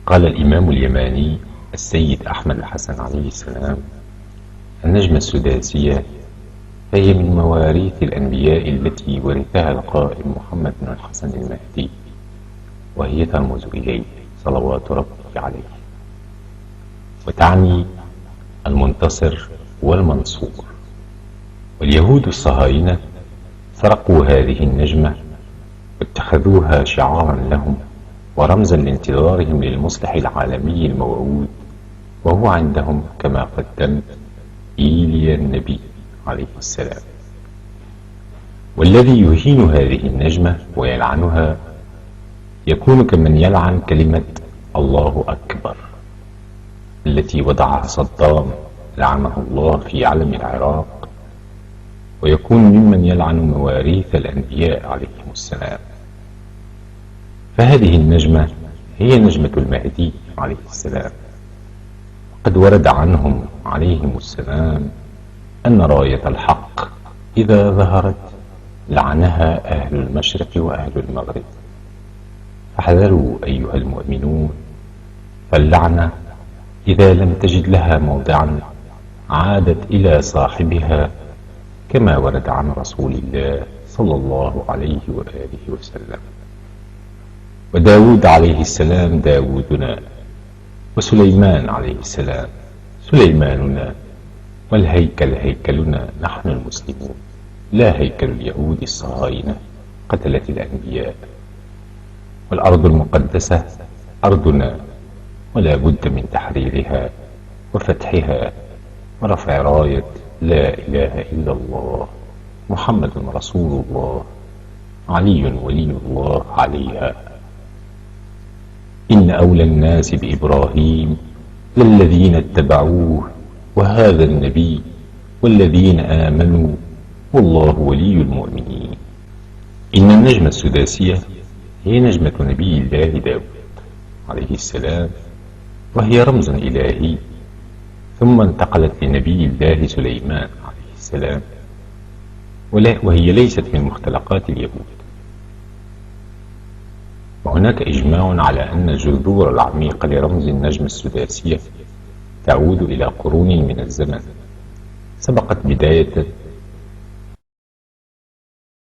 قال الإمام اليماني السيد أحمد الحسن عليه السلام: النجمة السداسية فهي من مواريث الأنبياء التي ورثها القائد محمد بن الحسن المهدي، وهي ترمز إليه صلوات ربه عليه، وتعني المنتصر والمنصور. واليهود الصهاينة سرقوا هذه النجمة واتخذوها شعارا لهم ورمزا لانتظارهم للمصلح العالمي الموعود، وهو عندهم كما قدمت إيليا النبي عليه السلام. والذي يهين هذه النجمة ويلعنها يكون كمن يلعن كلمة الله أكبر التي وضعها صدام لعنه الله في علم العراق، ويكون ممن يلعن مواريث الأنبياء عليهم السلام. فهذه النجمة هي نجمة المهدي عليه السلام، وقد ورد عنهم عليهم السلام أن راية الحق إذا ظهرت لعنها أهل المشرق وأهل المغرب، فاحذروا أيها المؤمنون، فاللعنة إذا لم تجد لها موضعا عادت إلى صاحبها، كما ورد عن رسول الله صلى الله عليه وآله وسلم. وداود عليه السلام داودنا، وسليمان عليه السلام سليماننا، والهيكل هيكلنا نحن المسلمون، لا هيكل اليهود الصهاينة قتلة الأنبياء. والأرض المقدسة أرضنا، ولا بد من تحريرها وفتحها ورفع راية لا إله إلا الله محمد رسول الله علي ولي الله عليها. إن أولى الناس بإبراهيم للذين اتبعوه وهذا النبي والذين آمنوا والله ولي المؤمنين. إن النجمة السداسية هي نجمة نبي الله داود عليه السلام، وهي رمز إلهي، ثم انتقلت لنبي الله سليمان عليه السلام، وهي ليست من مختلقات اليهود. وهناك إجماع على أن الجذور العميقة لرمز النجمة السداسية تعود إلى قرون من الزمن سبقت بداية